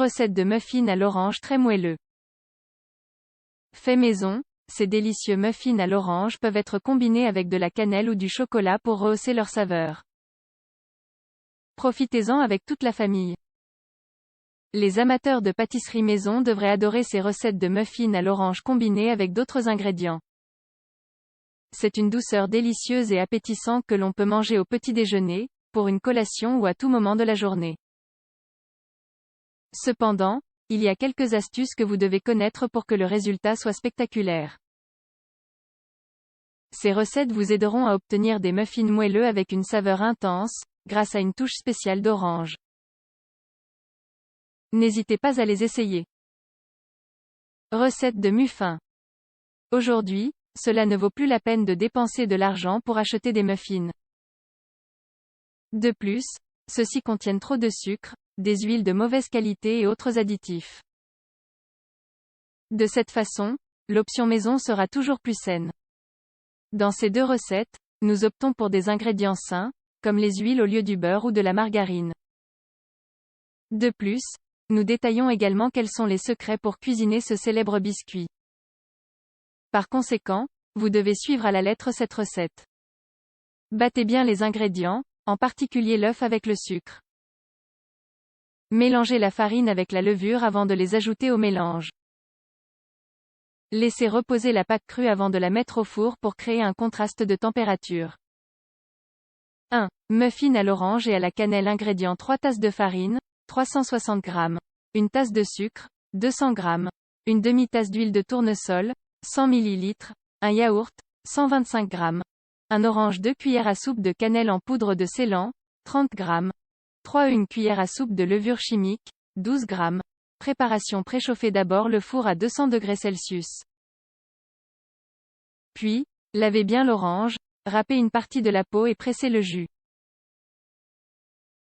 recettes de muffins à l'orange très moelleux. Fait maison, ces délicieux muffins à l'orange peuvent être combinés avec de la cannelle ou du chocolat pour rehausser leur saveur. Profitez-en avec toute la famille. Les amateurs de pâtisserie maison devraient adorer ces recettes de muffins à l'orange combinées avec d'autres ingrédients. C'est une douceur délicieuse et appétissante que l'on peut manger au petit déjeuner, pour une collation ou à tout moment de la journée. Cependant, il y a quelques astuces que vous devez connaître pour que le résultat soit spectaculaire. Ces recettes vous aideront à obtenir des muffins moelleux avec une saveur intense, grâce à une touche spéciale d'orange. N'hésitez pas à les essayer. Recette de muffins. Aujourd'hui, cela ne vaut plus la peine de dépenser de l'argent pour acheter des muffins. De plus, ceux-ci contiennent trop de sucre, des huiles de mauvaise qualité et autres additifs. De cette façon, l'option maison sera toujours plus saine. Dans ces deux recettes, nous optons pour des ingrédients sains, comme les huiles au lieu du beurre ou de la margarine. De plus, nous détaillons également quels sont les secrets pour cuisiner ce célèbre biscuit. Par conséquent, vous devez suivre à la lettre cette recette. Battez bien les ingrédients, en particulier l'œuf avec le sucre. Mélangez la farine avec la levure avant de les ajouter au mélange. Laissez reposer la pâte crue avant de la mettre au four pour créer un contraste de température. 1. Muffins à l'orange et à la cannelle. Ingrédients: 3 tasses de farine, 360 g, 1 tasse de sucre, 200 g, une demi-tasse d'huile de tournesol, 100 ml, un yaourt, 125 g, un orange, 2 cuillères à soupe de cannelle en poudre de Ceylan, 30 g, 1 cuillère à soupe de levure chimique, 12 g. Préparation: préchauffez d'abord le four à 200 degrés Celsius. Puis, lavez bien l'orange, râpez une partie de la peau et pressez le jus.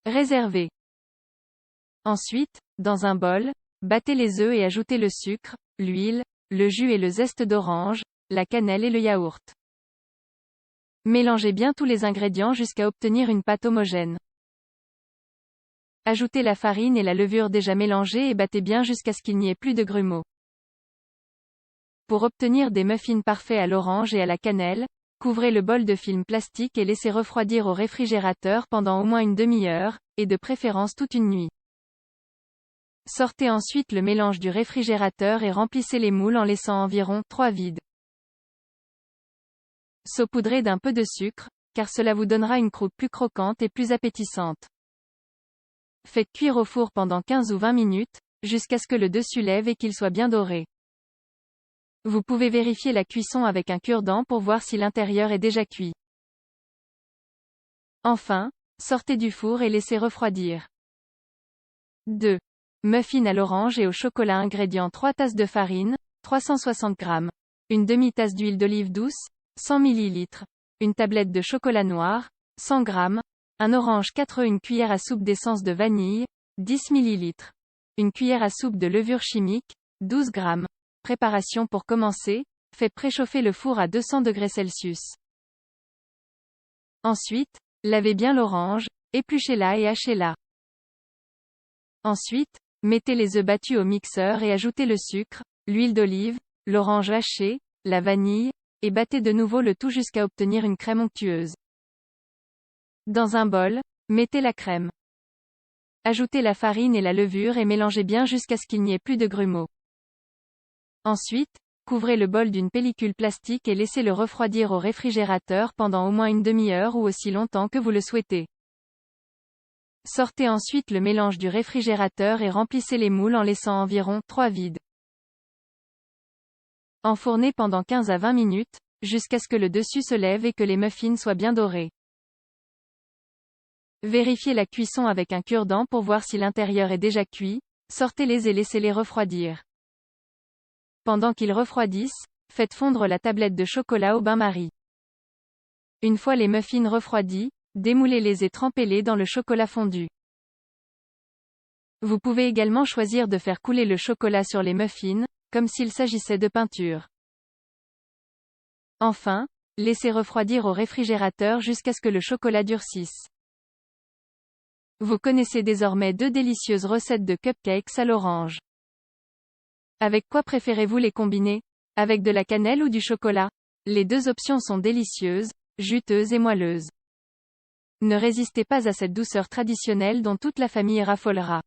Réservez. Ensuite, dans un bol, battez les œufs et ajoutez le sucre, l'huile, le jus et le zeste d'orange, la cannelle et le yaourt. Mélangez bien tous les ingrédients jusqu'à obtenir une pâte homogène. Ajoutez la farine et la levure déjà mélangées et battez bien jusqu'à ce qu'il n'y ait plus de grumeaux. Pour obtenir des muffins parfaits à l'orange et à la cannelle, couvrez le bol de film plastique et laissez refroidir au réfrigérateur pendant au moins une demi-heure, et de préférence toute une nuit. Sortez ensuite le mélange du réfrigérateur et remplissez les moules en laissant environ 3 vides. Saupoudrez d'un peu de sucre, car cela vous donnera une croûte plus croquante et plus appétissante. Faites cuire au four pendant 15 ou 20 minutes, jusqu'à ce que le dessus lève et qu'il soit bien doré. Vous pouvez vérifier la cuisson avec un cure-dent pour voir si l'intérieur est déjà cuit. Enfin, sortez du four et laissez refroidir. 2. Muffins à l'orange et au chocolat. Ingrédients: 3 tasses de farine, 360 g, une demi-tasse d'huile d'olive douce, 100 ml, une tablette de chocolat noir, 100 g, un orange, 4 œufs, une cuillère à soupe d'essence de vanille, 10 ml, une cuillère à soupe de levure chimique, 12 g. Préparation: pour commencer, faites préchauffer le four à 200 degrés Celsius. Ensuite, lavez bien l'orange, épluchez-la et hachez-la. Ensuite, mettez les œufs battus au mixeur et ajoutez le sucre, l'huile d'olive, l'orange hachée, la vanille, et battez de nouveau le tout jusqu'à obtenir une crème onctueuse. Dans un bol, mettez la crème. Ajoutez la farine et la levure et mélangez bien jusqu'à ce qu'il n'y ait plus de grumeaux. Ensuite, couvrez le bol d'une pellicule plastique et laissez-le refroidir au réfrigérateur pendant au moins une demi-heure ou aussi longtemps que vous le souhaitez. Sortez ensuite le mélange du réfrigérateur et remplissez les moules en laissant environ 3 vides. Enfournez pendant 15 à 20 minutes, jusqu'à ce que le dessus se lève et que les muffins soient bien dorés. Vérifiez la cuisson avec un cure-dent pour voir si l'intérieur est déjà cuit, sortez-les et laissez-les refroidir. Pendant qu'ils refroidissent, faites fondre la tablette de chocolat au bain-marie. Une fois les muffins refroidis, démoulez-les et trempez-les dans le chocolat fondu. Vous pouvez également choisir de faire couler le chocolat sur les muffins, comme s'il s'agissait de peinture. Enfin, laissez refroidir au réfrigérateur jusqu'à ce que le chocolat durcisse. Vous connaissez désormais 2 délicieuses recettes de cupcakes à l'orange. Avec quoi préférez-vous les combiner? Avec de la cannelle ou du chocolat? Les 2 options sont délicieuses, juteuses et moelleuses. Ne résistez pas à cette douceur traditionnelle dont toute la famille raffolera.